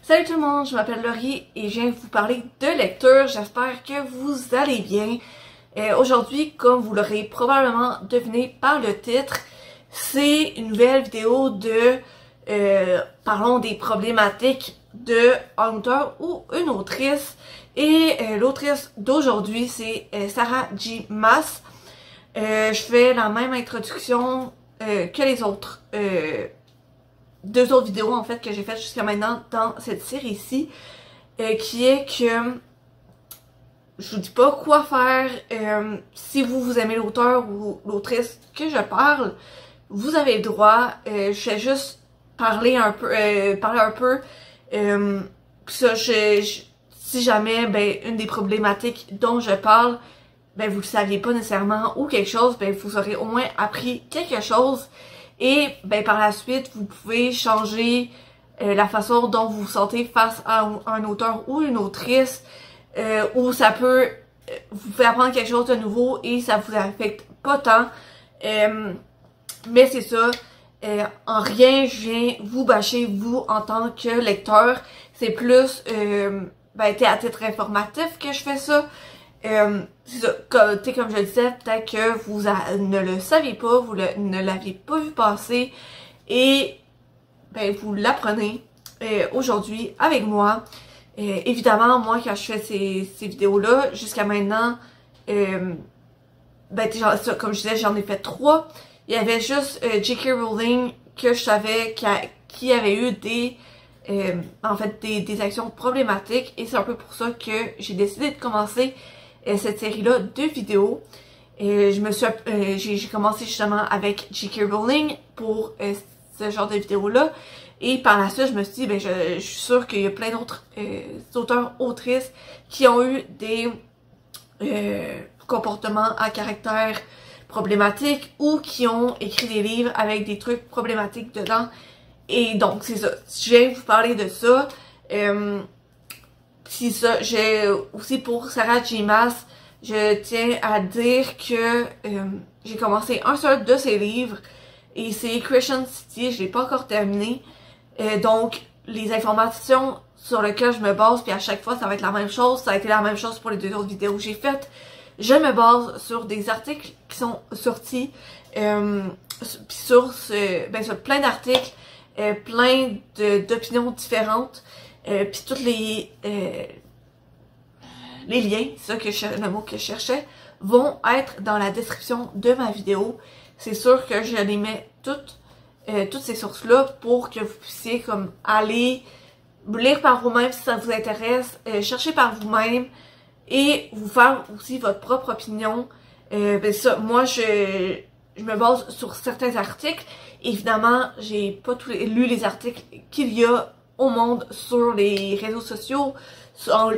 Salut tout le monde, je m'appelle Laurie et je viens vous parler de lecture. J'espère que vous allez bien. Aujourd'hui, comme vous l'aurez probablement deviné par le titre, c'est une nouvelle vidéo de parlons des problématiques de un auteur ou une autrice. Et l'autrice d'aujourd'hui, c'est Sarah J. Maas. Je fais la même introduction que les autres deux autres vidéos en fait que j'ai faites jusqu'à maintenant dans cette série-ci, qui est que je vous dis pas quoi faire. Si vous aimez l'auteur ou l'autrice que je parle, vous avez le droit. Je fais juste parler un peu, ça, si jamais une des problématiques dont je parle, vous le saviez pas nécessairement ou quelque chose, vous aurez au moins appris quelque chose. Et par la suite, vous pouvez changer la façon dont vous vous sentez face à un auteur ou une autrice, ou ça peut vous faire apprendre quelque chose de nouveau et ça vous affecte pas tant. Mais c'est ça, en rien je viens vous bâcher vous en tant que lecteur. C'est plus à titre informatif que je fais ça. C'est ça, comme je le disais, peut-être que vous ne le saviez pas, vous ne l'aviez pas vu passer et vous l'apprenez aujourd'hui avec moi. Évidemment, moi quand je fais ces vidéos-là, jusqu'à maintenant, comme je disais, j'en ai fait 3. Il y avait juste J.K. Rowling que je savais qui avait eu des actions problématiques et c'est un peu pour ça que j'ai décidé de commencer cette série-là de vidéos. J'ai commencé justement avec J.K. Rowling pour ce genre de vidéos-là. Et par la suite, je me suis dit, je suis sûre qu'il y a plein d'autres auteurs, autrices qui ont eu des comportements à caractère problématique ou qui ont écrit des livres avec des trucs problématiques dedans. Et donc, c'est ça. Je vais vous parler de ça. C'est ça, j'ai aussi pour Sarah J. Maas, je tiens à dire que j'ai commencé un seul de ses livres et c'est Christian City, je l'ai pas encore terminé. Donc les informations sur lesquelles je me base, puis à chaque fois ça va être la même chose, ça a été la même chose pour les deux autres vidéos que j'ai faites. Je me base sur des articles qui sont sortis, sur plein d'articles, plein d'opinions différentes. Puis tous les liens, c'est ça le mot que je cherchais, vont être dans la description de ma vidéo. C'est sûr que je les mets toutes ces sources-là pour que vous puissiez comme aller lire par vous-même si ça vous intéresse, chercher par vous-même et vous faire aussi votre propre opinion. Moi je me base sur certains articles. Évidemment, j'ai pas lu les articles qu'il y a au monde sur les réseaux sociaux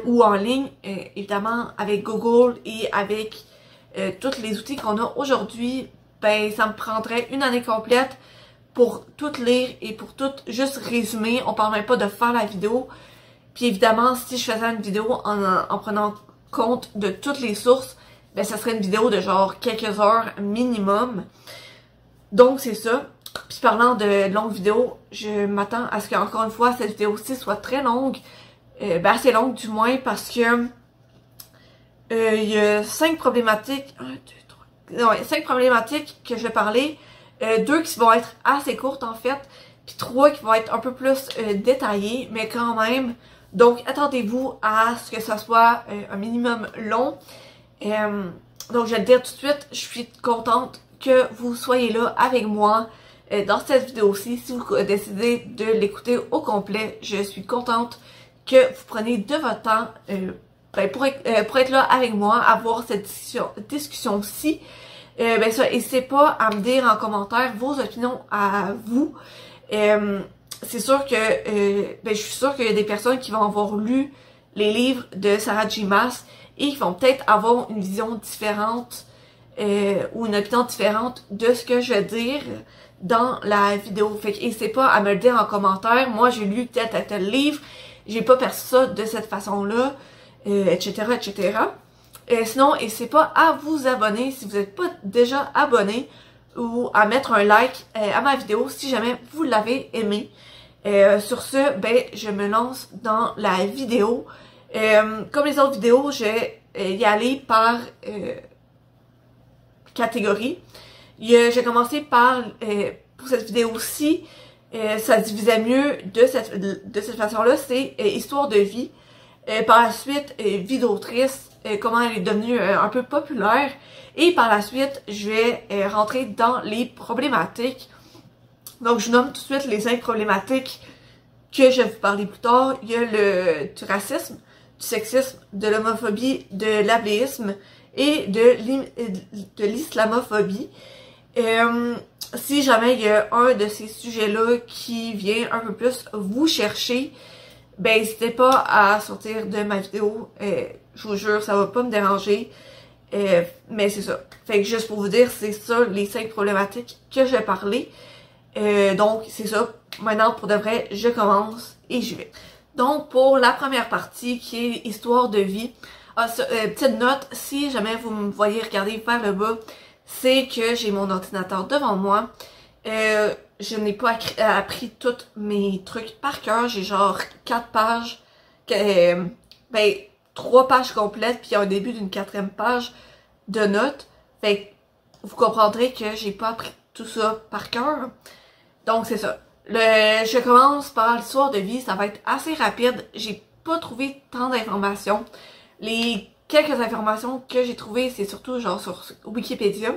ou en ligne, évidemment avec Google et avec tous les outils qu'on a aujourd'hui, ça me prendrait une année complète pour tout lire et pour tout juste résumer. On parle même pas de faire la vidéo. Puis évidemment, si je faisais une vidéo en prenant compte de toutes les sources, ça serait une vidéo de genre quelques heures minimum. Donc c'est ça. Puis parlant de longues vidéos, je m'attends à ce qu'encore une fois cette vidéo-ci soit très longue, assez longue du moins, parce que il y a 5 problématiques, 5 problématiques que je vais parler, 2 qui vont être assez courtes en fait, puis 3 qui vont être un peu plus détaillées, mais quand même. Donc attendez-vous à ce que ça soit un minimum long. Donc je vais le dire tout de suite, je suis contente que vous soyez là avec moi dans cette vidéo-ci. Si vous décidez de l'écouter au complet, je suis contente que vous preniez de votre temps pour être là avec moi, avoir cette discussion-ci. N'hésitez pas à me dire en commentaire vos opinions à vous. C'est sûr que je suis sûre qu'il y a des personnes qui vont avoir lu les livres de Sarah J. Maas et qui vont peut-être avoir une vision différente ou une opinion différente de ce que je vais dire dans la vidéo. Fait que n'hésitez pas à me le dire en commentaire. Moi, j'ai lu tel livre, j'ai pas perçu ça de cette façon-là, etc., etc. Sinon, n'hésitez pas à vous abonner si vous n'êtes pas déjà abonné ou à mettre un like à ma vidéo si jamais vous l'avez aimé. Sur ce, ben, je me lance dans la vidéo. Comme les autres vidéos, je vais y aller par catégorie. J'ai commencé par, pour cette vidéo-ci, ça se divisait mieux de cette façon-là, c'est histoire de vie. Par la suite, vie d'autrice, comment elle est devenue un peu populaire. Et par la suite, je vais rentrer dans les problématiques. Donc, je nomme tout de suite les 5 problématiques que je vais vous parler plus tard. Il y a du racisme, du sexisme, de l'homophobie, de l'abléisme et de l'islamophobie. Si jamais il y a un de ces sujets-là qui vient un peu plus vous chercher, ben n'hésitez pas à sortir de ma vidéo. Je vous jure, ça va pas me déranger. Mais c'est ça. Fait que juste pour vous dire, c'est ça les 5 problématiques que je vais parler. Donc c'est ça. Maintenant, pour de vrai, je commence et j'y vais. Donc pour la première partie qui est histoire de vie, petite note, si jamais vous me voyez regarder vers le bas, c'est que j'ai mon ordinateur devant moi. Je n'ai pas appris tous mes trucs par cœur. J'ai genre 4 pages, ben 3 pages complètes, puis un début d'une 4e page de notes. Fait que vous comprendrez que j'ai pas appris tout ça par cœur. Donc c'est ça. Je commence par l'histoire de vie, ça va être assez rapide. J'ai pas trouvé tant d'informations. Les quelques informations que j'ai trouvées, c'est surtout genre sur Wikipédia.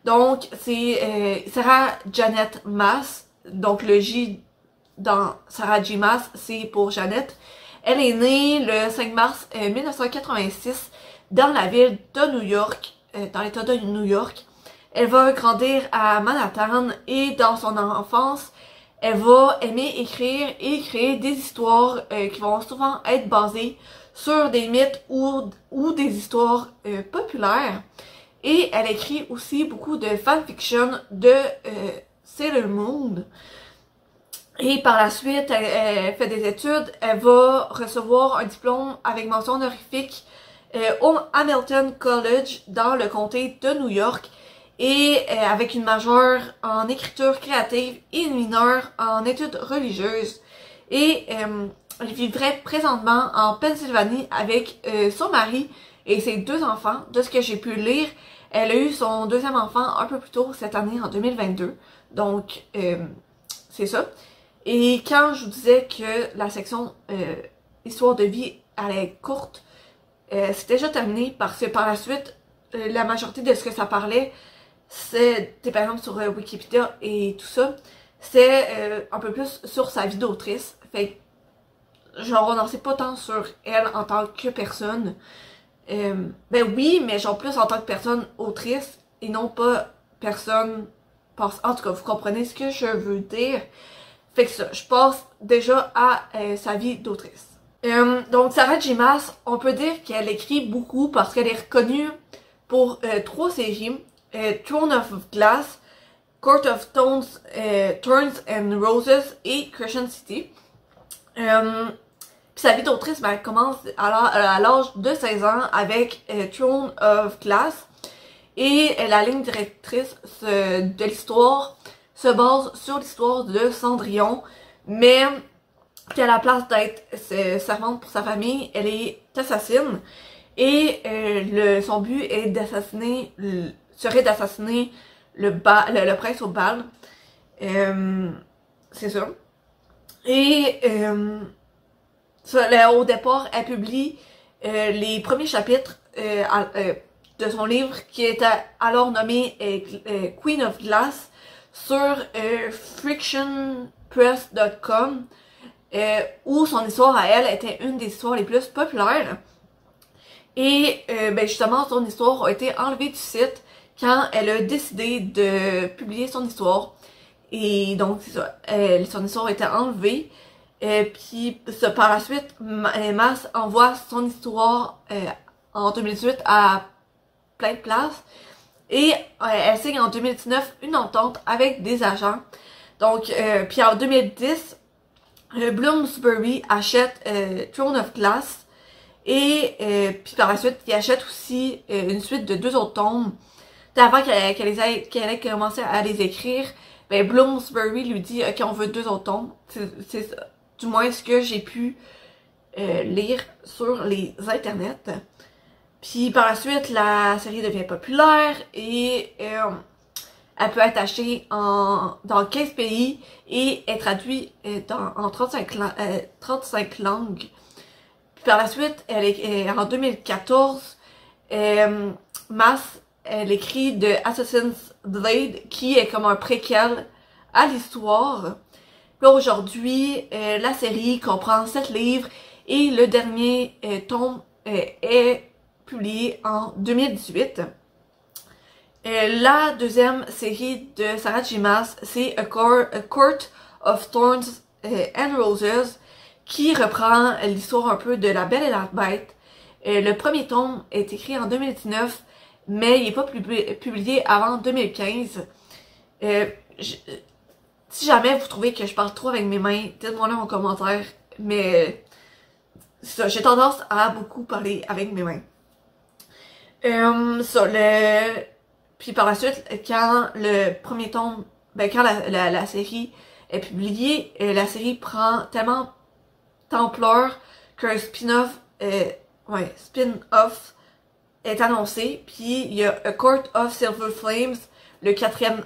Donc, c'est Sarah Janet Maas. Donc, le J dans Sarah J. Maas, c'est pour Jeannette. Elle est née le 5 mars 1986 dans la ville de New York, dans l'état de New York. Elle va grandir à Manhattan et dans son enfance, elle va aimer écrire et créer des histoires qui vont souvent être basées sur des mythes ou des histoires populaires. Et elle écrit aussi beaucoup de fanfiction de Sailor Moon. Et par la suite, elle fait des études. Elle va recevoir un diplôme avec mention honorifique au Hamilton College dans le comté de New York. Et avec une majeure en écriture créative et une mineure en études religieuses. Et elle vivrait présentement en Pennsylvanie avec son mari et ses 2 enfants. De ce que j'ai pu lire, elle a eu son 2e enfant un peu plus tôt cette année, en 2022. Donc, c'est ça. Et quand je vous disais que la section histoire de vie allait être courte, c'est déjà terminé parce que par la suite, la majorité de ce que ça parlait, c'était par exemple sur Wikipédia et tout ça, c'est un peu plus sur sa vie d'autrice. Fait genre on n'en sait pas tant sur elle en tant que personne. Ben oui, mais genre plus en tant que personne autrice et non pas personne passe. En tout cas, vous comprenez ce que je veux dire. Fait que ça, je passe déjà à sa vie d'autrice. Donc Sarah J. Maas, on peut dire qu'elle écrit beaucoup parce qu'elle est reconnue pour 3 séries. Throne of Glass, Court of Thorns and Roses et Crescent City. Puis sa vie d'autrice, ben, elle commence à l'âge de 16 ans avec Throne of Glass. Et la ligne directrice de l'histoire se base sur l'histoire de Cendrillon, mais qu'à la place d'être servante pour sa famille, elle est assassine. Et son but est serait d'assassiner le prince au bal. C'est ça. Et au départ, elle publie les premiers chapitres de son livre qui était alors nommé Queen of Glass sur frictionpress.com où son histoire à elle était une des histoires les plus populaires. Et ben justement, son histoire a été enlevée du site quand elle a décidé de publier son histoire. Et donc, c'est ça, son histoire a été enlevée. Puis par la suite, Maas envoie son histoire en 2018 à plein de places. Et elle signe en 2019 une entente avec des agents. Donc, puis en 2010, Bloomsbury achète Throne of Glass. Et puis par la suite, il achète aussi une suite de 2 autres tomes. Avant qu'elle ait commencé à les écrire, ben Bloomsbury lui dit ok, on veut 2 autres tomes. C'est du moins ce que j'ai pu lire sur les internets. Puis par la suite, la série devient populaire et elle peut être achetée dans 15 pays et est traduite en 35 langues. Puis par la suite, en 2014, Mass, elle écrit de Assassin's Blade, qui est comme un préquel à l'histoire. Là, aujourd'hui, la série comprend 7 livres et le dernier tome est publié en 2018. La deuxième série de Sarah J. Maas, c'est A Court of Thorns and Roses, qui reprend l'histoire un peu de La Belle et la Bête. Le premier tome est écrit en 2019, mais il n'est pas publié avant 2015. Si jamais vous trouvez que je parle trop avec mes mains, dites-moi là en commentaire, mais ça, j'ai tendance à beaucoup parler avec mes mains. Puis par la suite, quand le premier tome, quand la série est publiée, la série prend tellement d'ampleur qu'un spin-off est annoncé. Puis il y a A Court of Silver Flames, le 4e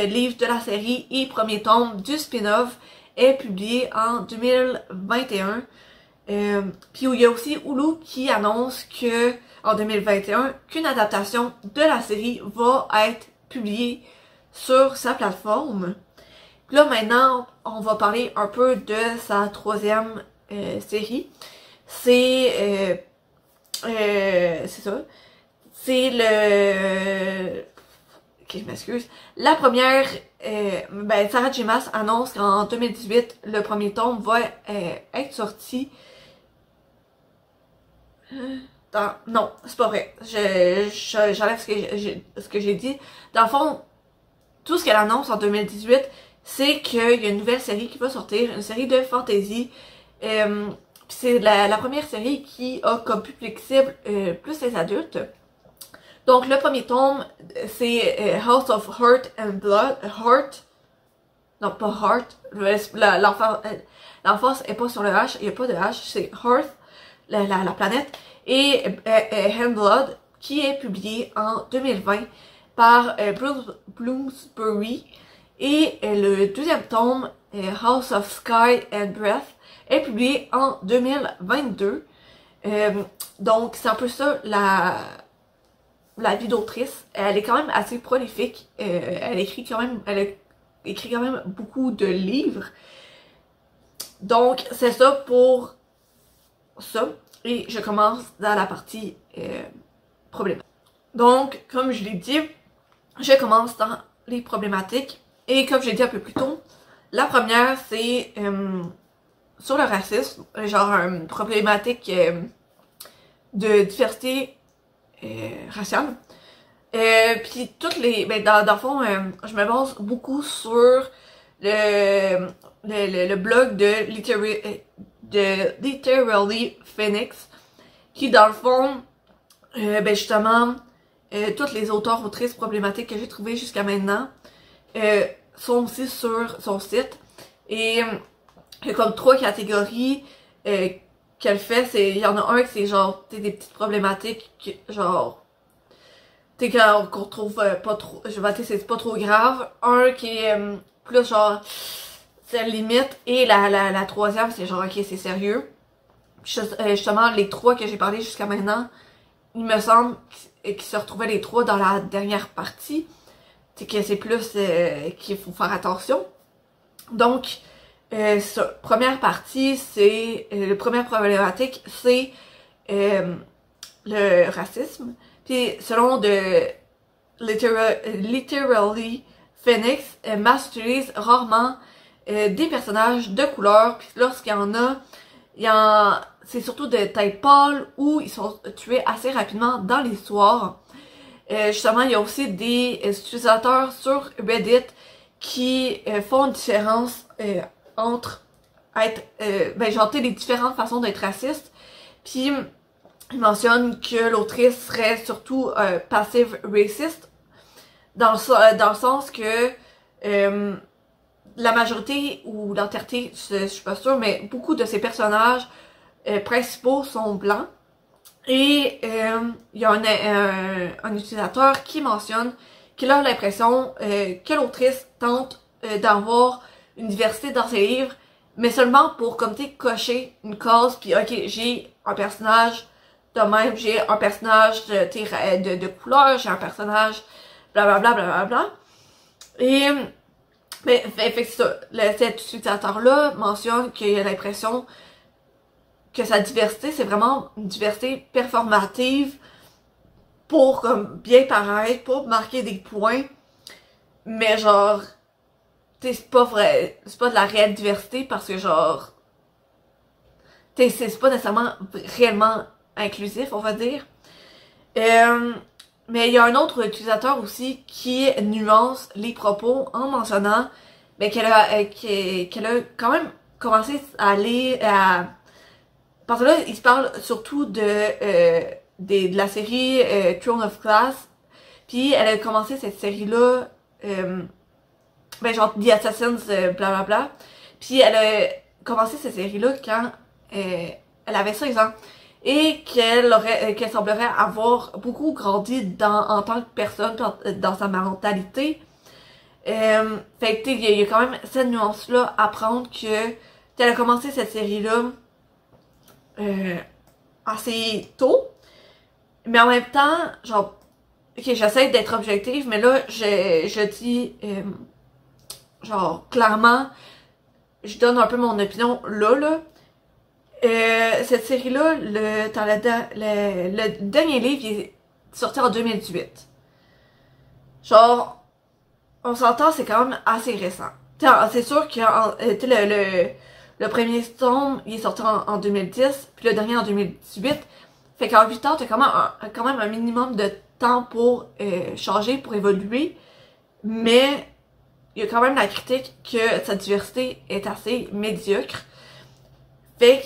livre de la série et premier tome du spin-off est publié en 2021. Puis il y a aussi Hulu qui annonce que en 2021 qu'une adaptation de la série va être publiée sur sa plateforme. Puis là maintenant, on va parler un peu de sa 3e série. C'est ça. C'est le... Ok, je m'excuse. La première, Sarah J. Maas annonce qu'en 2018, le premier tome va être sorti. Non, c'est pas vrai. J'enlève ce que j'ai dit. Dans le fond, tout ce qu'elle annonce en 2018, c'est qu'il y a une nouvelle série qui va sortir, une série de fantasy. C'est la première série qui a comme public cible plus les adultes. Donc le premier tome, c'est House of Heart and Blood. Heart. Non, pas Heart. L'enfance est pas sur le H, il n'y a pas de H, c'est Hearth, la planète. Et Hand Blood, qui est publié en 2020 par Bloomsbury. Et le deuxième tome, House of Sky and Breath, est publié en 2022. Donc c'est un peu ça la vie d'autrice. Elle est quand même assez prolifique. Elle écrit quand même beaucoup de livres. Donc c'est ça pour ça. Et je commence dans la partie problématique. Donc, comme je l'ai dit, je commence dans les problématiques. Et comme j'ai dit un peu plus tôt, la première, c'est sur le racisme, genre une problématique de diversité raciale. Puis toutes les... dans le fond, je me base beaucoup sur le blog de Literally Phoenix, qui dans le fond, justement, toutes les auteurs autrices problématiques que j'ai trouvées jusqu'à maintenant sont aussi sur son site. Et il y a comme 3 catégories qu'elle fait. Il y en a un qui c'est genre des petites problématiques genre qu'on trouve pas trop, c'est pas trop grave. Un qui est plus genre c'est limite, et la troisième c'est genre ok, c'est sérieux. Justement les 3 que j'ai parlé jusqu'à maintenant, il me semble qu'ils se retrouvaient les 3 dans la dernière partie. C'est que c'est plus qu'il faut faire attention. Donc première partie, c'est la première problématique, c'est le racisme. Puis selon de Literally Phoenix, Maas utilise rarement des personnages de couleur, puis lorsqu'il y en a, c'est surtout de taille pâle ou ils sont tués assez rapidement dans l'histoire. Justement, il y a aussi des utilisateurs sur Reddit qui font une différence entre être, genre les différentes façons d'être raciste. Puis ils mentionnent que l'autrice serait surtout passive raciste, dans le sens que la majorité ou l'entièreté, je suis pas sûre, mais beaucoup de ces personnages principaux sont blancs. Et il y a un utilisateur qui mentionne qu'il a l'impression que l'autrice tente d'avoir une diversité dans ses livres, mais seulement pour, comme tu sais, cocher une case, puis ok, j'ai un personnage de même, j'ai un personnage de couleur, j'ai un personnage blablabla, blablabla. Et, mais, fait que c'est ça, cet utilisateur-là mentionne qu'il a l'impression que sa diversité, c'est vraiment une diversité performative pour comme bien paraître, pour marquer des points, mais genre, tu sais, c'est pas vrai, c'est pas de la réelle diversité parce que genre, tu sais, c'est pas nécessairement réellement inclusif, on va dire. Mais il y a un autre utilisateur aussi qui nuance les propos en mentionnant ben, qu'elle a quand même commencé à aller à... Parce que là, il se parle surtout de la série Throne of Glass. Puis elle a commencé cette série-là, ben genre The Assassins, blablabla. Puis elle a commencé cette série-là quand elle avait 16 ans. Et qu'elle semblerait avoir beaucoup grandi en tant que personne, dans sa mentalité. Fait que il y a quand même cette nuance-là à prendre que elle a commencé cette série-là assez tôt. Mais en même temps, genre, ok, j'essaie d'être objective, mais là, je dis, genre, clairement, je donne un peu mon opinion là. Cette série-là, le dernier livre, il est sorti en 2018. Genre, on s'entend, c'est quand même assez récent. C'est sûr que le premier tome, il est sorti en 2010, puis le dernier en 2018. Fait qu'en 8 ans, t'as quand même un minimum de temps pour changer, pour évoluer. Mais il y a quand même la critique que sa diversité est assez médiocre. Fait que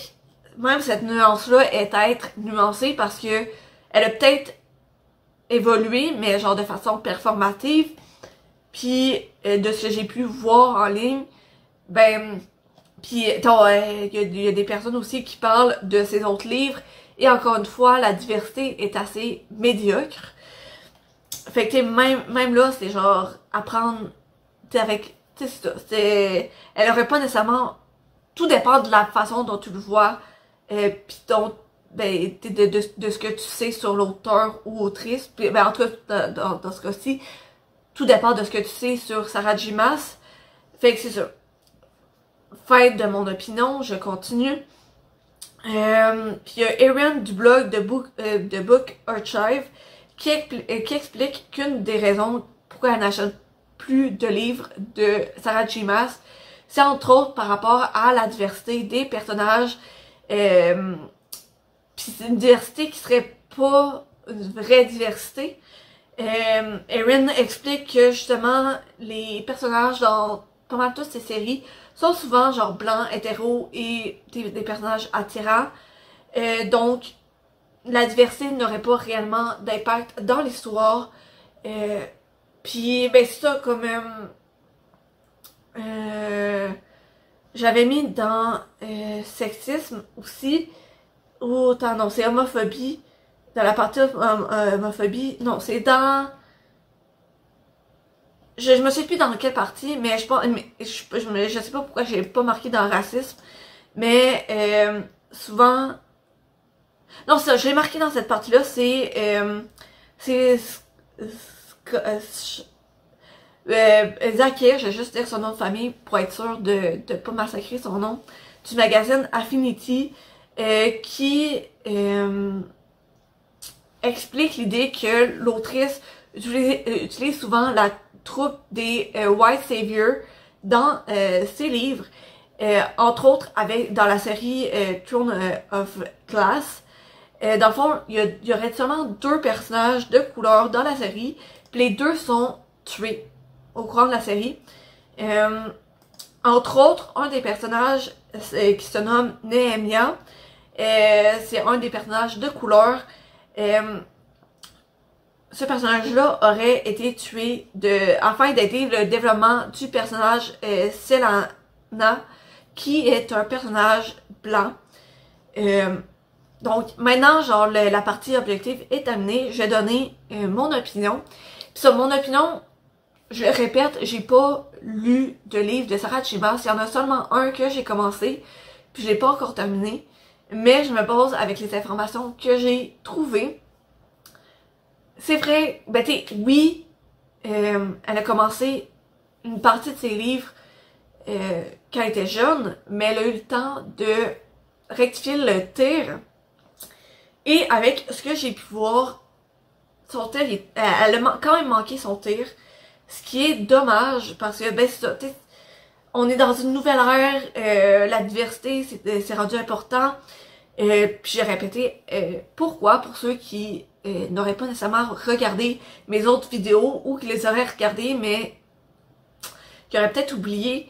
même cette nuance-là est à être nuancée parce que elle a peut-être évolué, mais genre de façon performative. Puis de ce que j'ai pu voir en ligne, ben, puis il y a des personnes aussi qui parlent de ces autres livres. Et encore une fois, la diversité est assez médiocre. Fait que même là, c'est genre apprendre avec, tu sais, elle aurait pas nécessairement, tout dépend de la façon dont tu le vois, pis dont, ben, de ce que tu sais sur l'auteur ou autrice, pis, ben, en tout cas, dans ce cas-ci, tout dépend de ce que tu sais sur Sarah J. Maas. Fait que c'est ça. Fait de mon opinion, je continue. Puis il y a Erin du blog de Book Archive qui explique qu'une des raisons pourquoi elle n'achète plus de livres de Sarah J. Maas, c'est entre autres par rapport à la diversité des personnages. Puis c'est une diversité qui serait pas une vraie diversité. Erin explique que justement les personnages dans pas mal toutes ces séries sont souvent genre blancs, hétéros et des personnages attirants. Donc la diversité n'aurait pas réellement d'impact dans l'histoire. Puis ben c'est ça comme j'avais mis dans sexisme aussi, ou non c'est homophobie. Dans la partie homophobie, non, c'est dans... Je me sais plus dans quelle partie, mais je sais pas pourquoi j'ai pas marqué dans racisme, mais souvent... Non, ça, je l'ai marqué dans cette partie-là, c'est Zakir, je vais juste dire son nom de famille pour être sûr de pas massacrer son nom, du magazine Affinity, qui... explique l'idée que l'autrice utilise souvent la troupe des White Saviors dans ses livres, entre autres dans la série Throne of Glass. Dans le fond, il y aurait seulement 2 personnages de couleur dans la série, puis les 2 sont tués au cours de la série. Entre autres, un des personnages qui se nomme— c'est un des personnages de couleur. ce personnage-là aurait été tué afin d'aider le développement du personnage Selena, qui est un personnage blanc. Donc maintenant, genre la partie objective est terminée. Je vais donner mon opinion. Puis ça, mon opinion, je le répète, j'ai pas lu de livre de Sarah Chibas. Il y en a seulement un que j'ai commencé, puis je l'ai pas encore terminé. Mais je me base avec les informations que j'ai trouvées. C'est vrai, ben tu sais, oui, elle a commencé une partie de ses livres quand elle était jeune, mais elle a eu le temps de rectifier le tir. Et avec ce que j'ai pu voir, son tir, elle a quand même manqué son tir. Ce qui est dommage, parce que, ben c'est ça, on est dans une nouvelle ère, la diversité, c'est rendu important. Puis j'ai répété, pourquoi, pour ceux qui n'auraient pas nécessairement regardé mes autres vidéos, ou qui les auraient regardées, mais qui auraient peut-être oublié,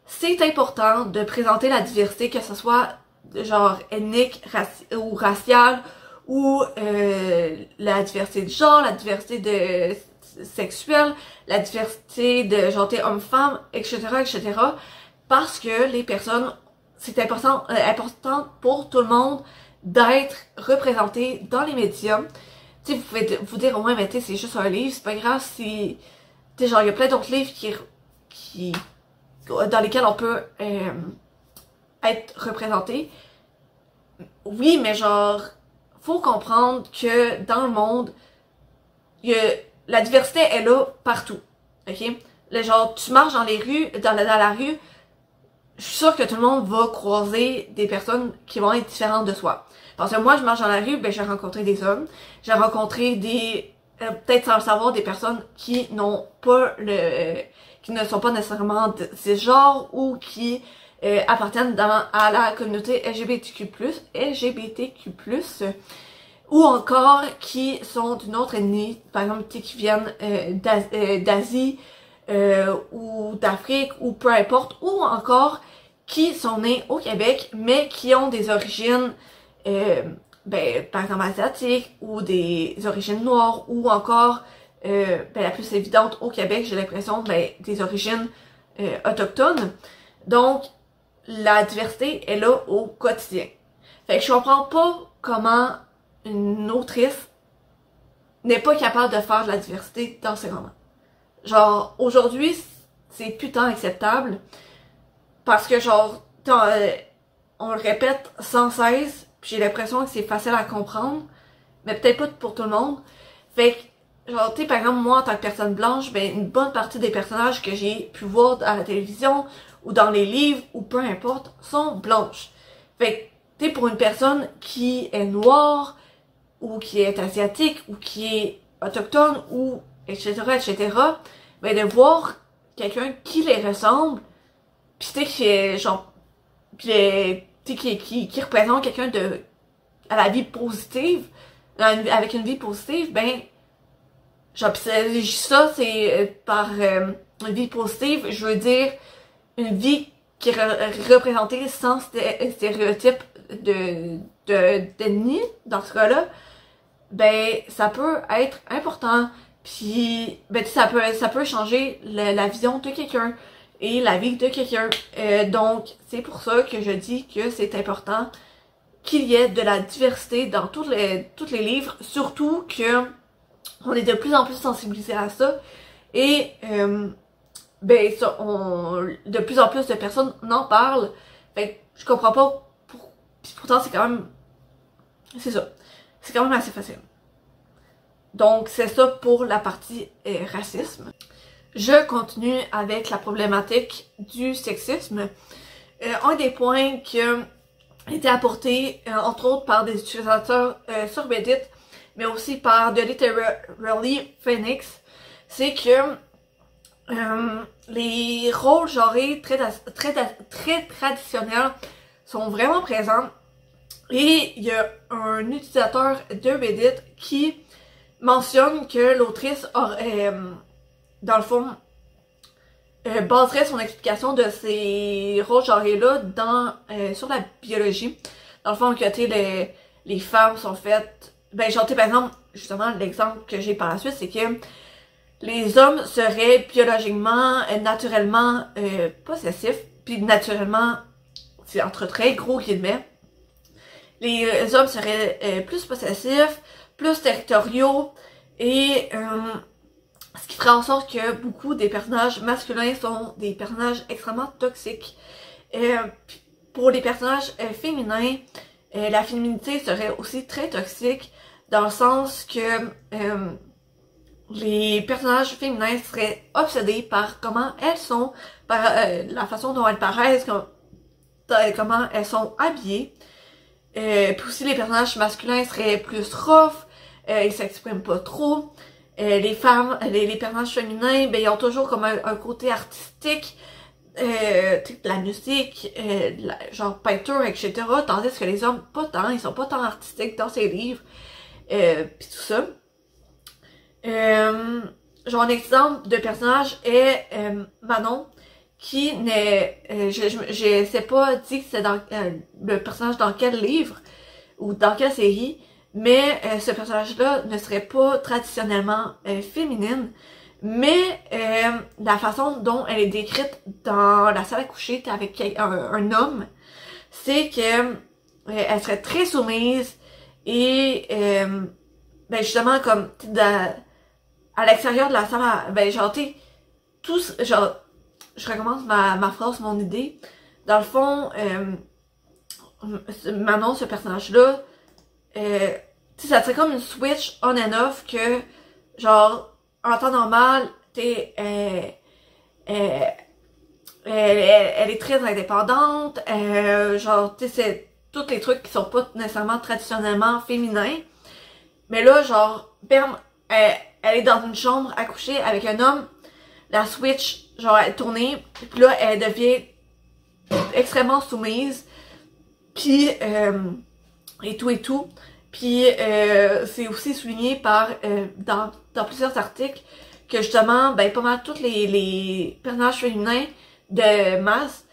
c'est important de présenter la diversité, que ce soit genre ethnique ou raciale, ou la diversité de genre, la diversité de sexuelle, la diversité de genre homme-femme, etc., etc. Parce que les personnes, c'est important pour tout le monde d'être représenté dans les médias. Tu sais, vous pouvez vous dire, ouais, mais tu sais, c'est juste un livre, c'est pas grave si... Tu sais, genre, il y a plein d'autres livres dans lesquels on peut être représenté. Oui, mais genre, faut comprendre que dans le monde, la diversité est là partout. Ok? Le genre, tu marches dans les rues, dans la rue, je suis sûre que tout le monde va croiser des personnes qui vont être différentes de soi. Parce que moi, je marche dans la rue, ben j'ai rencontré des hommes, j'ai rencontré des, peut-être sans le savoir, des personnes qui n'ont pas qui ne sont pas nécessairement de ce genre, ou qui appartiennent à la communauté LGBTQ+, ou encore qui sont d'une autre ethnie, par exemple, qui viennent d'Asie, ou d'Afrique, ou peu importe, ou encore qui sont nés au Québec, mais qui ont des origines, ben, par exemple asiatiques, ou des origines noires, ou encore, ben, la plus évidente au Québec, j'ai l'impression, ben, des origines autochtones. Donc, la diversité est là au quotidien. Fait que je comprends pas comment une autrice n'est pas capable de faire de la diversité dans ses romans. Genre, aujourd'hui, c'est putain acceptable, parce que genre, on le répète sans cesse, puis j'ai l'impression que c'est facile à comprendre, mais peut-être pas pour tout le monde. Fait que, genre, tu sais, par exemple, moi, en tant que personne blanche, ben, une bonne partie des personnages que j'ai pu voir à la télévision, ou dans les livres, ou peu importe, sont blanches. Fait que, tu sais, pour une personne qui est noire, ou qui est asiatique, ou qui est autochtone, ou etc., etc., ben, de voir quelqu'un qui les ressemble, pis tu sais, qui est, genre, pis qui représente quelqu'un à la vie positive, avec une vie positive, ben, genre, pis ça, c'est par une vie positive, je veux dire une vie qui est représentée sans stéréotype d'ethnie, dans ce cas-là, ben, ça peut être important, puis ben, ça peut changer la vision de quelqu'un et la vie de quelqu'un. Donc, c'est pour ça que je dis que c'est important qu'il y ait de la diversité dans tous les livres, surtout que on est de plus en plus sensibilisés à ça, et ben ça, de plus en plus de personnes en parlent. Fait que je comprends pas puis pourtant c'est quand même, c'est ça, c'est quand même assez facile. Donc c'est ça pour la partie racisme. Je continue avec la problématique du sexisme. Un des points qui a été apporté, entre autres par des utilisateurs sur Reddit, mais aussi par The Literary Phoenix, c'est que les rôles genrés très traditionnels sont vraiment présents. Et il y a un utilisateur de Reddit qui mentionne que l'autrice aurait, dans le fond, baserait son explication de ces rôles genrés-là sur la biologie. Dans le fond, que les femmes sont faites... Ben, genre, par exemple, justement, l'exemple que j'ai par la suite, c'est que les hommes seraient biologiquement, naturellement possessifs, puis naturellement, c'est entre très gros guillemets, les hommes seraient plus possessifs, plus territoriaux, et ce qui ferait en sorte que beaucoup des personnages masculins sont des personnages extrêmement toxiques. Pour les personnages féminins, la féminité serait aussi très toxique, dans le sens que les personnages féminins seraient obsédés par comment elles sont, par la façon dont elles paraissent, comment elles sont habillées. Puis aussi les personnages masculins seraient plus rough, ils s'expriment pas trop. Les femmes, les personnages féminins, ben ils ont toujours comme un côté artistique, de la musique, genre peinture, etc. Tandis que les hommes, pas tant, ils sont pas tant artistiques dans ces livres, pis tout ça. Genre un exemple de personnage est Manon, qui n'est, je sais pas dit que c'est dans le personnage dans quel livre ou dans quelle série, mais ce personnage-là ne serait pas traditionnellement féminine, mais la façon dont elle est décrite dans la salle à coucher avec un homme, c'est que elle serait très soumise et ben justement comme à l'extérieur de la salle, ben genre t'sais, tous genre je recommence ma phrase, mon idée. Dans le fond, Manon, ce personnage-là, ça serait comme une switch on and off que, genre, en temps normal, elle est très indépendante, genre, c'est tous les trucs qui sont pas nécessairement traditionnellement féminins. Mais là, genre, bam, elle est dans une chambre à coucher avec un homme, la switch, genre, elle est tournée, puis là, elle devient extrêmement soumise, puis et tout. Puis c'est aussi souligné par dans plusieurs articles que justement, ben pas mal tous les personnages féminins de masse,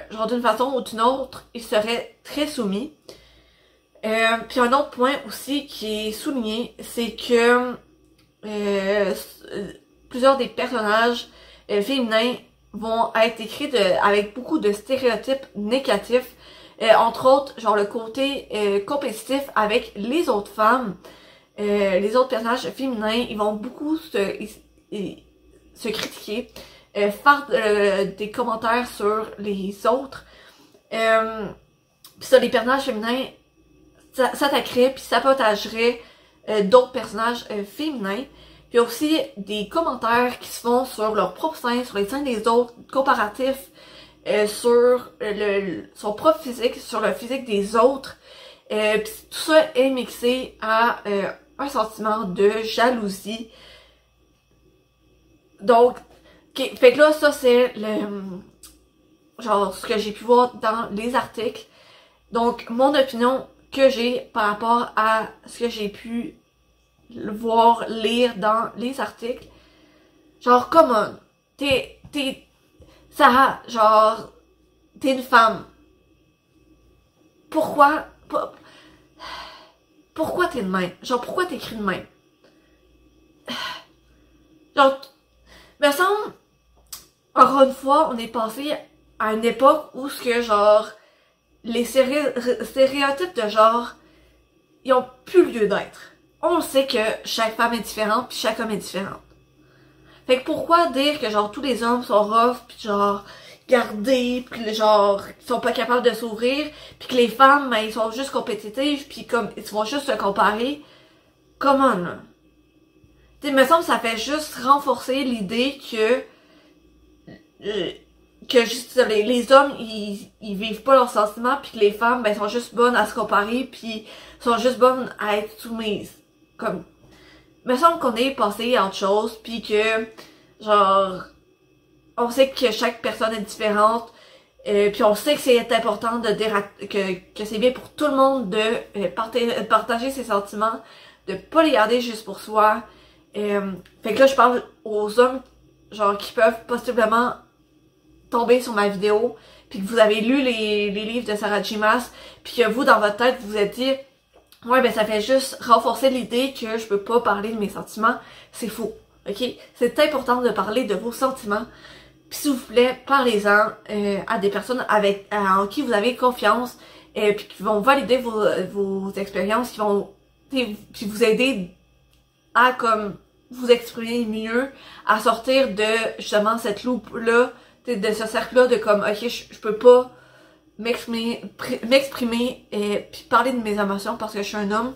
genre d'une façon ou d'une autre, ils seraient très soumis. Puis un autre point aussi qui est souligné, c'est que plusieurs des personnages féminins vont être écrits avec beaucoup de stéréotypes négatifs. Entre autres, genre le côté compétitif avec les autres femmes. Les autres personnages féminins, ils vont beaucoup se critiquer, faire des commentaires sur les autres. Puis ça, les personnages féminins s'attaqueraient puis sabotagerait d'autres personnages féminins. Puis aussi des commentaires qui se font sur leur propre sein, sur les seins des autres, comparatifs, sur son propre physique, sur le physique des autres. Puis tout ça est mixé à un sentiment de jalousie. Donc, fait que là, ça c'est genre ce que j'ai pu voir dans les articles. Donc, mon opinion que j'ai par rapport à ce que j'ai pu voir, lire dans les articles. Genre, come on. Sarah, genre, t'es une femme. Pourquoi t'es de même? Genre, pourquoi t'écris de même? Genre, me semble, encore une fois, on est passé à une époque où ce que, genre, les stéréotypes de genre, ils ont plus lieu d'être. On sait que chaque femme est différente puis chaque homme est différent. Fait que pourquoi dire que genre tous les hommes sont rough pis genre gardés pis genre ils sont pas capables de s'ouvrir pis que les femmes ben, ils sont juste compétitives pis comme ils vont juste se comparer. Comment là? Tu sais, me semble ça fait juste renforcer l'idée que juste les hommes ils vivent pas leurs sentiments pis que les femmes ben sont juste bonnes à se comparer pis sont juste bonnes à être soumises. Comme me semble qu'on est passé à autre chose pis que genre on sait que chaque personne est différente puis on sait que c'est important de dire que c'est bien pour tout le monde de partager ses sentiments, de pas les garder juste pour soi. Fait que là je parle aux hommes genre qui peuvent possiblement tomber sur ma vidéo puis que vous avez lu les livres de Sarah J. Maas puis que vous dans votre tête vous vous êtes dit ouais, ben ça fait juste renforcer l'idée que je peux pas parler de mes sentiments. C'est faux, ok? C'est important de parler de vos sentiments. Puis s'il vous plaît, parlez-en à des personnes en qui vous avez confiance, puis qui vont valider vos expériences, qui vont puis vous aider à comme vous exprimer mieux, à sortir de justement cette loupe-là, de ce cercle-là de comme ok, je peux pas m'exprimer et puis parler de mes émotions parce que je suis un homme.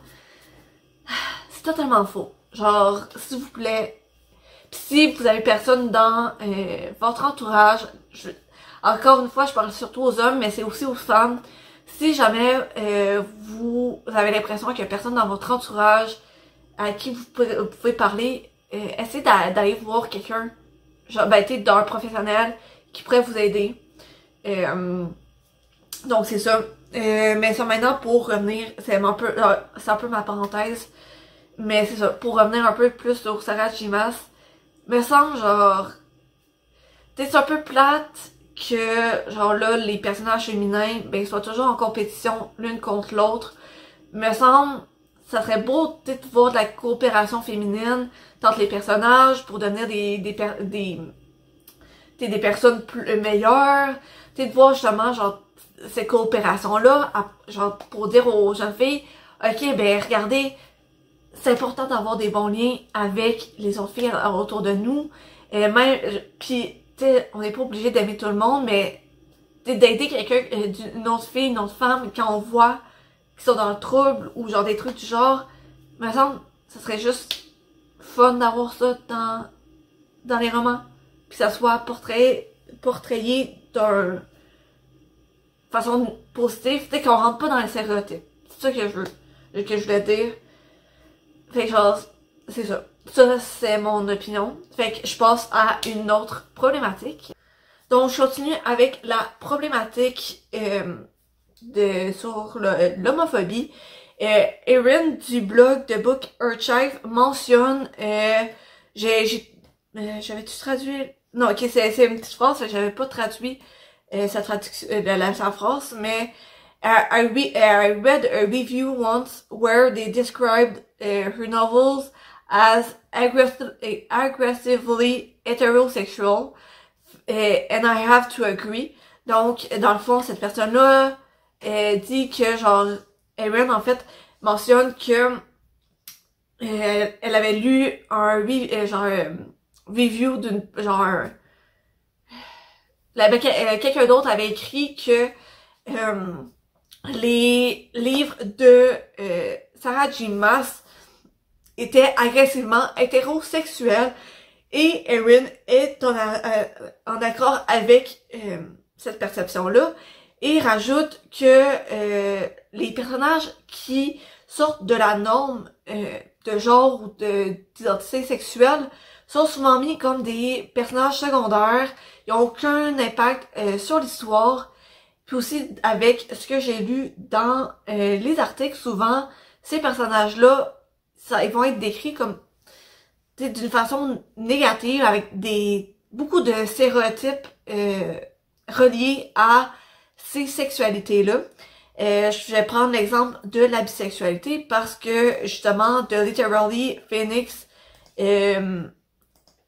C'est totalement faux. Genre, s'il vous plaît, pis si vous avez personne dans votre entourage, encore une fois, je parle surtout aux hommes, mais c'est aussi aux femmes. Si jamais vous avez l'impression qu'il y a personne dans votre entourage à qui vous pouvez parler, essayez d'aller voir quelqu'un, genre, ben, d'un professionnel qui pourrait vous aider. Donc c'est ça. Mais ça maintenant pour revenir, c'est un peu ma parenthèse, mais c'est ça, pour revenir un peu plus sur Sarah J. Maas, me semble genre, c'est un peu plate que genre là les personnages féminins ben soient toujours en compétition l'une contre l'autre. Me semble ça serait beau peut-être de voir de la coopération féminine entre les personnages pour devenir des personnes plus meilleures, de voir justement genre ces coopérations-là, genre pour dire aux jeunes filles, ok, ben regardez, c'est important d'avoir des bons liens avec les autres filles autour de nous, et même, puis tu sais, on n'est pas obligé d'aimer tout le monde, mais d'aider quelqu'un, une autre fille, une autre femme, quand on voit qu'ils sont dans le trouble, ou genre des trucs du genre, me semble, ça serait juste fun d'avoir ça dans les romans, puis ça soit portrayé d'une façon positive, tu sais, qu'on rentre pas dans les stéréotypes. C'est ça que je voulais dire. Fait que genre, c'est ça. Ça, c'est mon opinion. Fait que je passe à une autre problématique. Donc, je continue avec la problématique sur l'homophobie. Erin du blog de Book Archive mentionne, j'avais-tu traduit? Non, ok, c'est une petite phrase, j'avais pas traduit sa traduction, sa phrase, mais I read a review once where they described her novels as aggressively heterosexual, and I have to agree. Donc, dans le fond, cette personne-là dit que, genre, Erin, en fait, mentionne que elle avait lu un review d'une, genre, quelqu'un d'autre avait écrit que les livres de Sarah J. Maas étaient agressivement hétérosexuels et Erin est en accord avec cette perception-là et rajoute que les personnages qui sortent de la norme de genre ou d'identité sexuelle sont souvent mis comme des personnages secondaires. Ils n'ont aucun impact sur l'histoire. Puis aussi, avec ce que j'ai lu dans les articles, souvent, ces personnages-là, ils vont être décrits comme d'une façon négative, avec beaucoup de stéréotypes reliés à ces sexualités-là. Je vais prendre l'exemple de la bisexualité parce que, justement, de Literally Phoenix me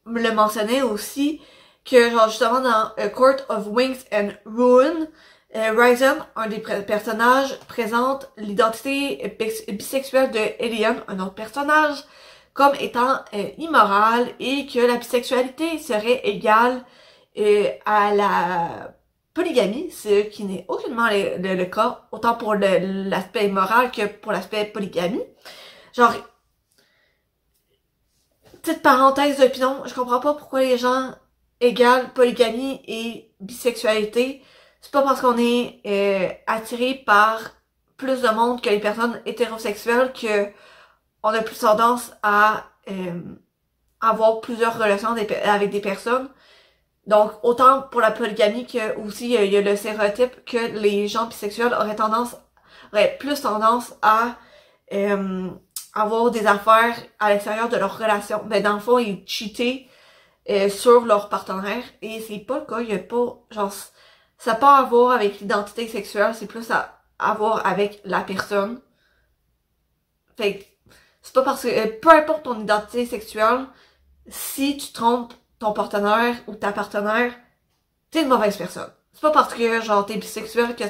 le mentionnait aussi, que genre justement dans A Court of Wings and Ruin, Ryzen, un des personnages, présente l'identité bisexuelle de Elian, un autre personnage, comme étant immorale et que la bisexualité serait égale à la polygamie, ce qui n'est aucunement le cas, autant pour l'aspect moral que pour l'aspect polygamie. Genre, petite parenthèse d'opinion, je comprends pas pourquoi les gens égalent polygamie et bisexualité. C'est pas parce qu'on est attiré par plus de monde que les personnes hétérosexuelles que on a plus tendance à avoir plusieurs relations avec des personnes. Donc, autant pour la polygamie que aussi il y a le stéréotype que les gens bisexuels auraient plus tendance à avoir des affaires à l'extérieur de leur relation. Ben, dans le fond, ils cheataient sur leur partenaire. Et c'est pas le cas. Il y a pas, genre, ça n'a pas à voir avec l'identité sexuelle, c'est plus à voir avec la personne. Fait que c'est pas parce que, peu importe ton identité sexuelle, si tu trompes ton partenaire ou ta partenaire, t'es une mauvaise personne. C'est pas parce que, genre, t'es bisexuel que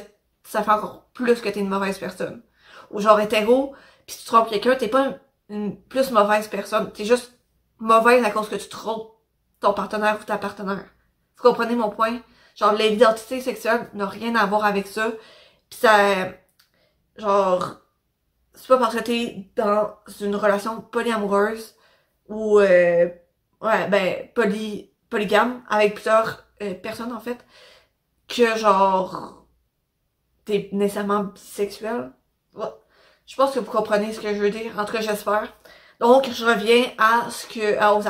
ça fait encore plus que t'es une mauvaise personne. Ou genre hétéro, pis tu trompes quelqu'un, t'es pas une plus mauvaise personne. T'es juste mauvaise à cause que tu trompes ton partenaire ou ta partenaire. Vous comprenez mon point? Genre, l'identité sexuelle n'a rien à voir avec ça. Pis ça, genre, c'est pas parce que t'es dans une relation polyamoureuse ou, ouais, ben, polygame avec plusieurs personnes, en fait, que genre, t'es nécessairement bisexuel. Ouais. Je pense que vous comprenez ce que je veux dire. En tout cas, j'espère. Donc, je reviens à aux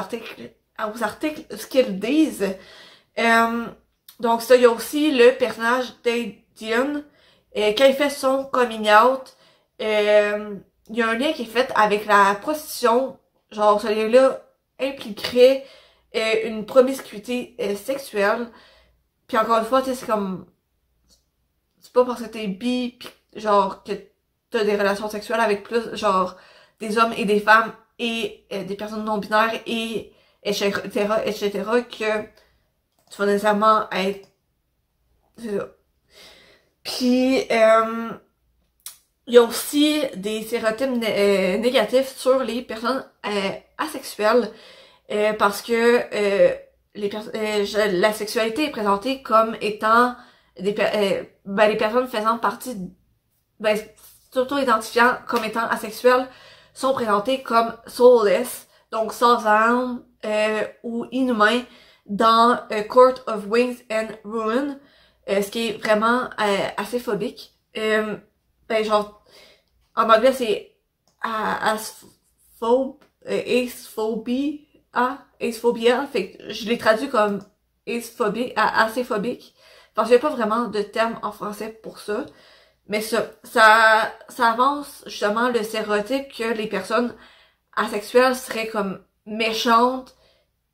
articles, ce qu'ils disent. Donc, ça, il y a aussi le personnage d'Adian. Quand il fait son coming out, il y a un lien qui est fait avec la prostitution. Genre, ce lien-là impliquerait une promiscuité sexuelle. Puis encore une fois, tu sais, c'est comme... C'est pas parce que t'es bi, pis genre, que t'as des relations sexuelles avec plus, genre, des hommes et des femmes et des personnes non-binaires et etc., etc., que tu vas nécessairement être... C'est ça. Puis, il y a aussi des stéréotypes négatifs sur les personnes asexuelles parce que la sexualité est présentée comme étant les personnes faisant partie, ben, s'auto-identifiant comme étant asexuelles sont présentées comme soulless, donc sans âme ou inhumains dans Court of Wings and Ruin, ce qui est vraiment assez phobique. Ben genre, en anglais c'est acephobia, fait que je l'ai traduit comme assez phobique, parce qu'il n'y a pas vraiment de terme en français pour ça. Mais ça avance justement le stéréotype que les personnes asexuelles seraient comme méchantes,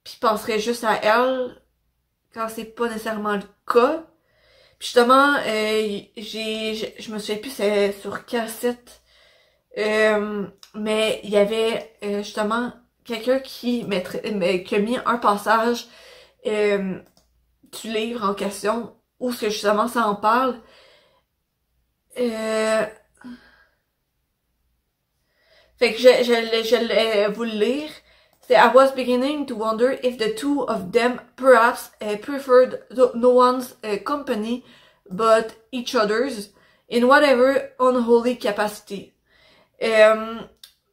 puis penseraient juste à elles, quand c'est pas nécessairement le cas. Puis justement, je me souviens plus c'est sur quel site, mais il y avait justement quelqu'un qui a mis un passage du livre en question où ce que justement ça en parle. Fait que je vais vous le lire. C'est I was beginning to wonder if the two of them perhaps preferred no one's company but each other's in whatever unholy capacity.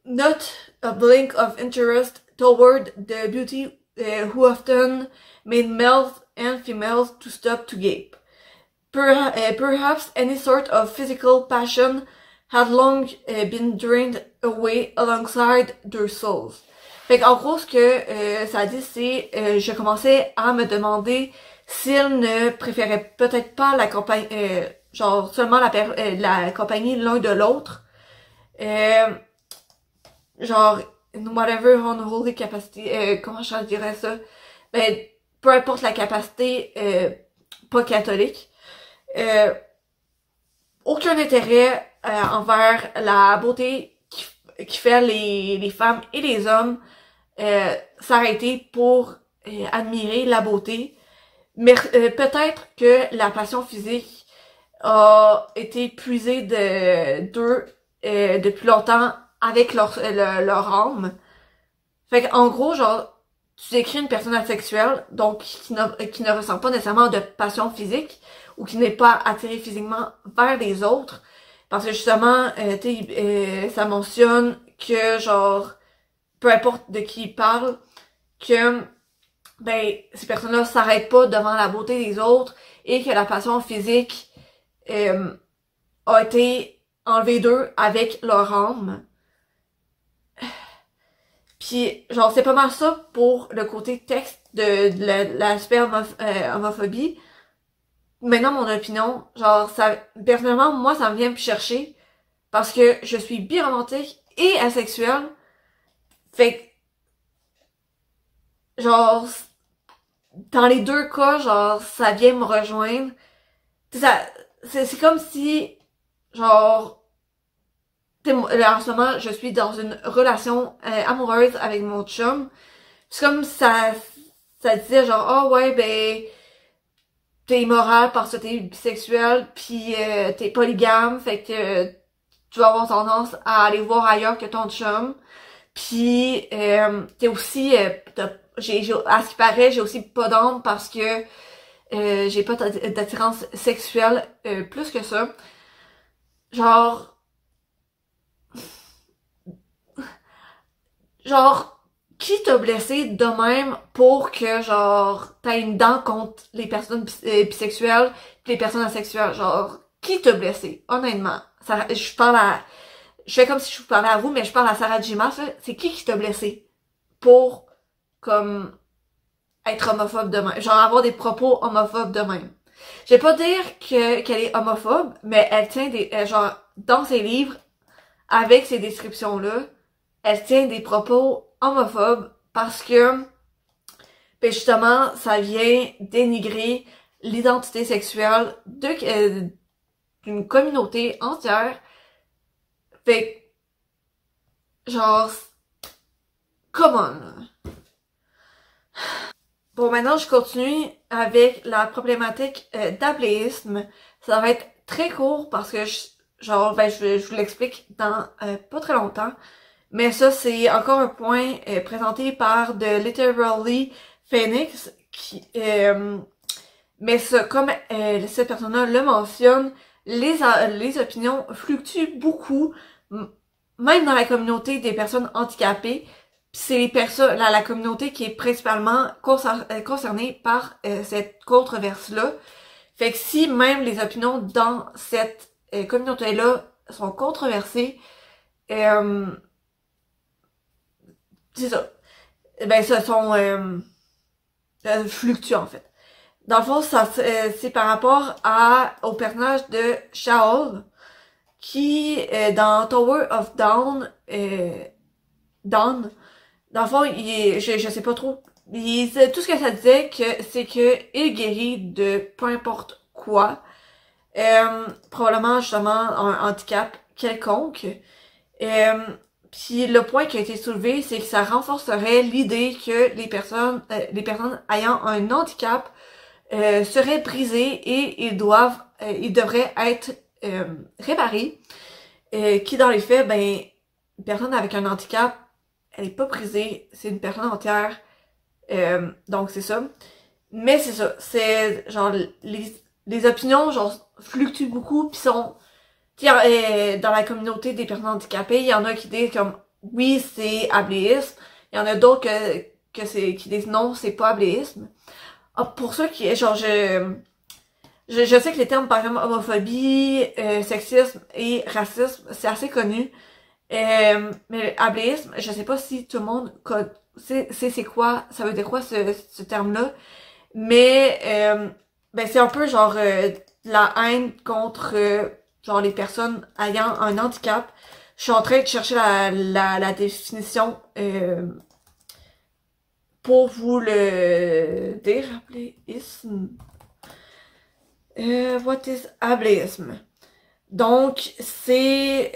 Not a blink of interest toward the beauty who often made males and females to stop to gape. Perhaps any sort of physical passion had long been drained away alongside their souls. Fait qu'en gros, ce que ça dit, c'est je commençais à me demander s'ils ne préféraient peut-être pas la compagnie, genre seulement la compagnie l'un de l'autre. Genre, whatever unholy capacity, comment je dirais ça? Ben, peu importe la capacité pas catholique. Aucun intérêt envers la beauté qui fait les femmes et les hommes s'arrêter pour admirer la beauté. Mais peut-être que la passion physique a été puisée d'eux depuis longtemps avec leur âme. Fait qu'en gros, genre, tu décris une personne asexuelle, donc qui ne ressent pas nécessairement de passion physique, ou qui n'est pas attiré physiquement vers les autres, parce que justement, ça mentionne que, genre, peu importe de qui il parle, que, ben, ces personnes-là s'arrêtent pas devant la beauté des autres, et que la passion physique a été enlevée d'eux avec leur âme. Puis, genre, c'est pas mal ça pour le côté texte de l'aspect homophobie. Maintenant, mon opinion, genre, ça, personnellement, moi, ça me vient me chercher parce que je suis biromantique et asexuelle. Fait que, genre, dans les deux cas, genre, ça vient me rejoindre. Ça, c'est comme si, genre, là, en ce moment, je suis dans une relation amoureuse avec mon chum. C'est comme ça disait genre, oh ouais, ben, t'es immoral parce que t'es bisexuel, puis t'es polygame, fait que tu vas avoir tendance à aller voir ailleurs que ton chum. Puis t'es aussi, à ce qui paraît, j'ai aussi pas d'âme parce que j'ai pas d'attirance sexuelle plus que ça. Genre, genre, qui t'a blessé de même pour que, genre, t'aies une dent contre les personnes bisexuelles pis les personnes asexuelles? Genre, qui t'a blessé? Honnêtement. Je fais comme si je vous parlais à vous, mais je parle à Sarah Jimas, là. C'est qui t'a blessé? Pour, comme, être homophobe de même. Genre, avoir des propos homophobes de même. Je vais pas dire qu'elle est homophobe, mais elle tient genre, dans ses livres, avec ces descriptions-là, elle tient des propos homophobes parce que, ben justement, ça vient dénigrer l'identité sexuelle d'une communauté entière. Fait que, genre, come on, là. Bon, maintenant, je continue avec la problématique d'abléisme. Ça va être très court parce que, je vous l'explique dans pas très longtemps. Mais ça, c'est encore un point présenté par The Literally Phoenix. Mais ça, comme cette personne-là le mentionne, les opinions fluctuent beaucoup, même dans la communauté des personnes handicapées. C'est les personnes, la communauté qui est principalement concernée par cette controverse-là. Fait que si même les opinions dans cette communauté-là sont controversées, c'est ça. Ben, ça sont fluctuent en fait. Dans le fond, ça c'est par rapport au personnage de Shaol qui dans Tower of Dawn, Dawn, dans le fond, je sais pas trop. Tout ce que ça disait c'est que il guérit de peu importe quoi. Probablement justement un handicap quelconque. Puis le point qui a été soulevé, c'est que ça renforcerait l'idée que les personnes ayant un handicap seraient brisées et ils devraient être réparés. Qui dans les faits, ben, une personne avec un handicap, elle est pas brisée, c'est une personne entière. Donc c'est ça. Mais c'est ça, c'est genre les opinions genre fluctuent beaucoup puis sont dans la communauté des personnes handicapées, il y en a qui disent comme oui, c'est abléisme. Il y en a d'autres qui disent non, c'est pas abléisme. Ah, pour ceux qui genre je sais que les termes par exemple homophobie, sexisme et racisme, c'est assez connu. Mais abléisme, je sais pas si tout le monde c'est quoi, ça veut dire quoi ce terme-là. Mais ben c'est un peu genre la haine contre genre les personnes ayant un handicap. Je suis en train de chercher la définition pour vous le dire. Abléisme. What is abléisme? Donc, c'est...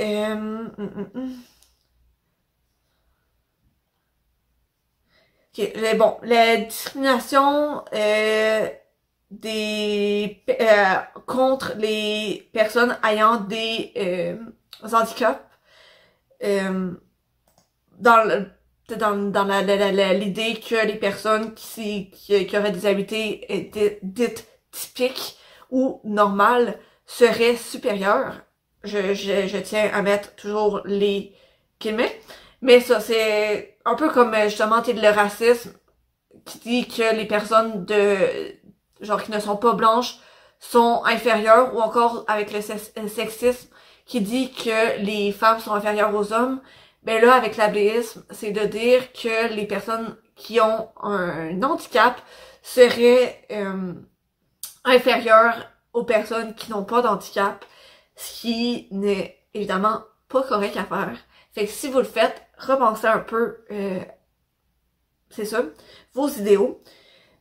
Ok, bon, la discrimination contre les personnes ayant des handicaps dans l'idée que les personnes qui auraient des habiletés dites typiques ou normales seraient supérieures. Je tiens à mettre toujours les guillemets. Mais ça, c'est un peu comme justement le racisme qui dit que les personnes genre qui ne sont pas blanches sont inférieures, ou encore avec le sexisme qui dit que les femmes sont inférieures aux hommes. Ben là, avec l'abléisme, c'est de dire que les personnes qui ont un handicap seraient inférieures aux personnes qui n'ont pas d'handicap, ce qui n'est évidemment pas correct à faire. Fait que si vous le faites, repensez un peu, c'est ça, vos idéaux.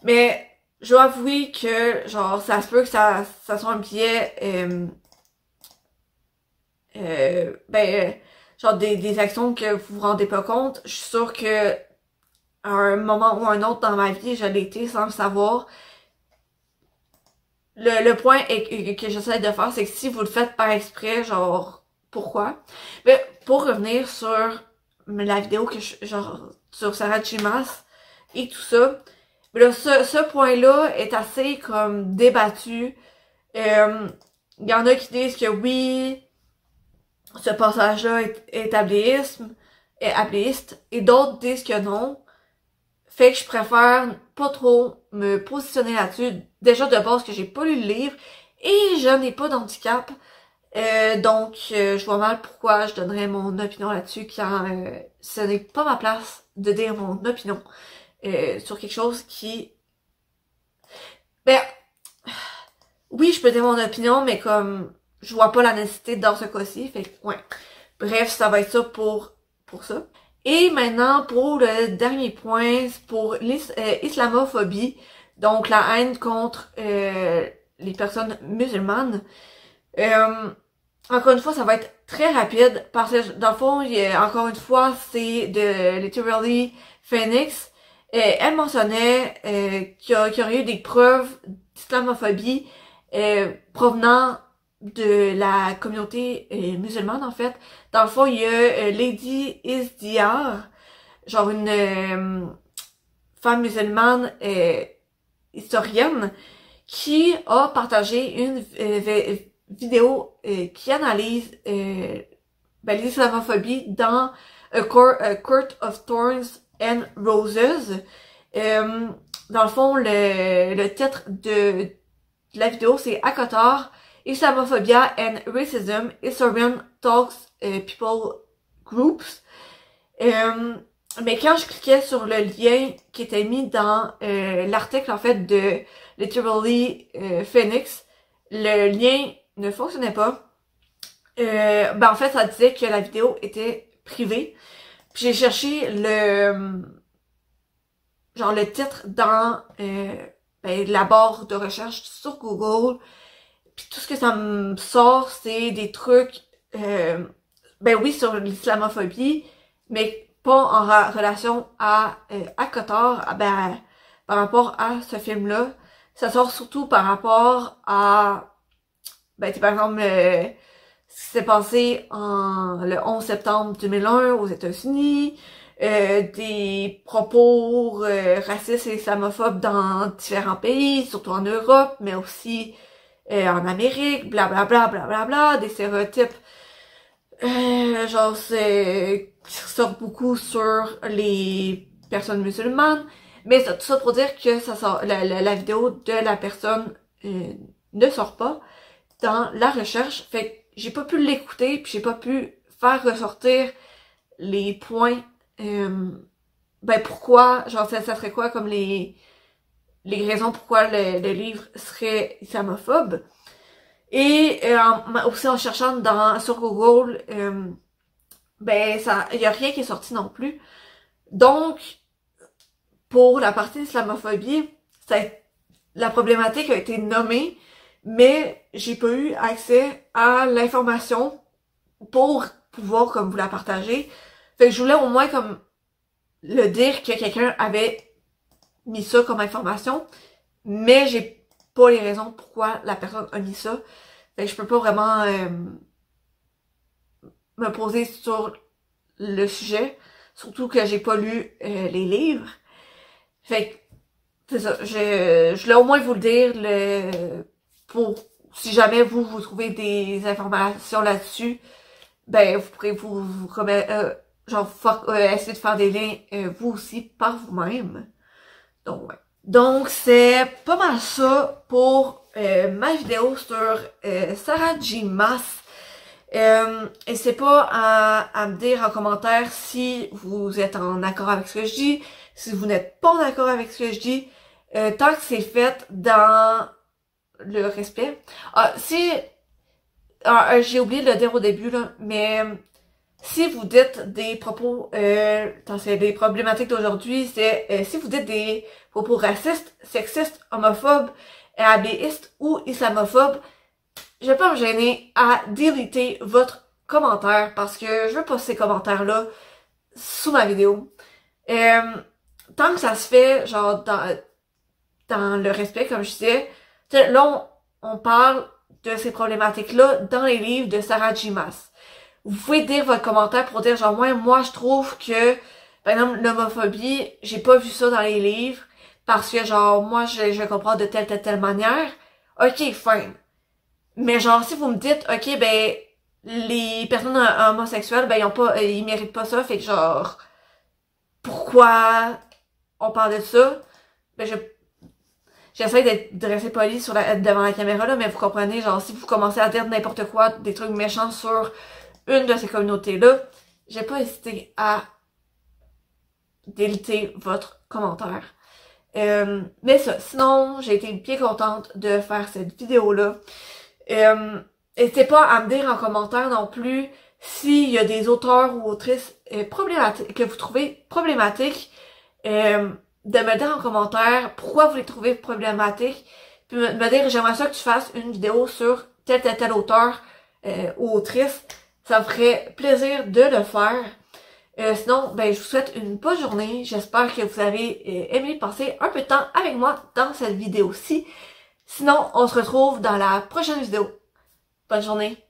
Mais je dois avouer que, genre, ça se peut que ça soit un biais genre des actions que vous vous rendez pas compte. Je suis sûre que à un moment ou un autre dans ma vie, je l'ai été sans le savoir. Le point que j'essaie de faire, c'est que si vous le faites par exprès, genre, pourquoi? Mais pour revenir sur la vidéo que genre, sur Sarah J. Maas et tout ça, mais là, ce point-là est assez, comme, débattu. Il y en a qui disent que oui, ce passage-là est abléiste, et d'autres disent que non. Fait que je préfère pas trop me positionner là-dessus. Déjà de base que j'ai pas lu le livre et je n'ai pas d'handicap. Donc je vois mal pourquoi je donnerais mon opinion là-dessus quand ce n'est pas ma place de dire mon opinion sur quelque chose qui... Ben, oui, je peux dire mon opinion, mais comme je vois pas la nécessité dans ce cas-ci. Fait que, ouais. Bref, ça va être ça pour ça. Et maintenant, pour le dernier point, c'est pour l'islamophobie, donc la haine contre les personnes musulmanes. Encore une fois, ça va être très rapide, parce que dans le fond, encore une fois, c'est de Literally Phoenix. Elle mentionnait qu'il y aurait eu des preuves d'islamophobie provenant de la communauté musulmane, en fait. Dans le fond, il y a Lady Isdiar, genre une femme musulmane historienne, qui a partagé une vidéo qui analyse l'islamophobie dans A Court of Thorns and Roses. Dans le fond, le titre de la vidéo, c'est À Qatar, Islamophobia and Racism, Historian Talks People Groups. Mais quand je cliquais sur le lien qui était mis dans l'article, en fait, de Literally Phoenix, le lien ne fonctionnait pas. En fait, ça disait que la vidéo était privée. Puis j'ai cherché le titre dans la barre de recherche sur Google. Puis tout ce que ça me sort, c'est des trucs, oui, sur l'islamophobie, mais pas en relation à Qatar, par rapport à ce film-là. Ça sort surtout par rapport à, par exemple, ce qui s'est passé le 11 septembre 2001 aux États-Unis, des propos racistes et islamophobes dans différents pays, surtout en Europe, mais aussi en Amérique, blablabla, blablabla, des stéréotypes qui ressortent beaucoup sur les personnes musulmanes, mais tout ça pour dire que ça sort, la vidéo de la personne ne sort pas dans la recherche, fait que j'ai pas pu l'écouter, puis j'ai pas pu faire ressortir les points, pourquoi, genre ça serait quoi comme les raisons pourquoi le livre serait islamophobe. Et aussi en cherchant sur Google, il y a rien qui est sorti non plus. Donc, pour la partie islamophobie, la problématique a été nommée, mais j'ai pas eu accès à l'information pour pouvoir comme vous la partager. Fait que je voulais au moins comme le dire que quelqu'un avait mis ça comme information, mais j'ai pas les raisons pourquoi la personne a mis ça. Fait que je peux pas vraiment me poser sur le sujet, surtout que j'ai pas lu les livres. Fait que c'est ça, je voulais au moins vous le dire pour si jamais vous trouvez des informations là-dessus, vous pourrez essayer de faire des liens vous aussi par vous-même. Donc ouais. Donc c'est pas mal ça pour ma vidéo sur Sarah J. Maas. N'hésitez pas à me dire en commentaire si vous êtes en accord avec ce que je dis, si vous n'êtes pas en accord avec ce que je dis, tant que c'est fait dans le respect. J'ai oublié de le dire au début, là, mais si vous dites des propos, c'est des problématiques d'aujourd'hui, c'est si vous dites des propos racistes, sexistes, homophobes, abléistes ou islamophobes, je vais pas me gêner à déliter votre commentaires parce que je veux pas ces commentaires-là sous ma vidéo. Tant que ça se fait, genre, dans le respect, comme je disais, là, on parle de ces problématiques-là dans les livres de Sarah J. Maas. Vous pouvez dire votre commentaire pour dire, genre, moi, je trouve que, par exemple, l'homophobie, j'ai pas vu ça dans les livres, parce que, genre, moi, je comprends de telle manière. Ok, fine. Mais genre, si vous me dites, ok, ben, les personnes homosexuelles, ben, ils méritent pas ça, fait que genre, pourquoi on parle de ça? Ben, j'essaie de rester poli devant la caméra, là, mais vous comprenez, genre, si vous commencez à dire n'importe quoi, des trucs méchants sur une de ces communautés-là, j'ai pas hésité à déliter votre commentaire. Mais ça, sinon, j'ai été bien contente de faire cette vidéo-là. N'hésitez pas à me dire en commentaire non plus s'il y a des auteurs ou autrices problématiques que vous trouvez problématiques. De me dire en commentaire pourquoi vous les trouvez problématiques. Puis me dire j'aimerais ça que tu fasses une vidéo sur tel auteur ou autrice. Ça me ferait plaisir de le faire. Sinon, ben je vous souhaite une bonne journée. J'espère que vous avez aimé passer un peu de temps avec moi dans cette vidéo-ci. Sinon, on se retrouve dans la prochaine vidéo. Bonne journée!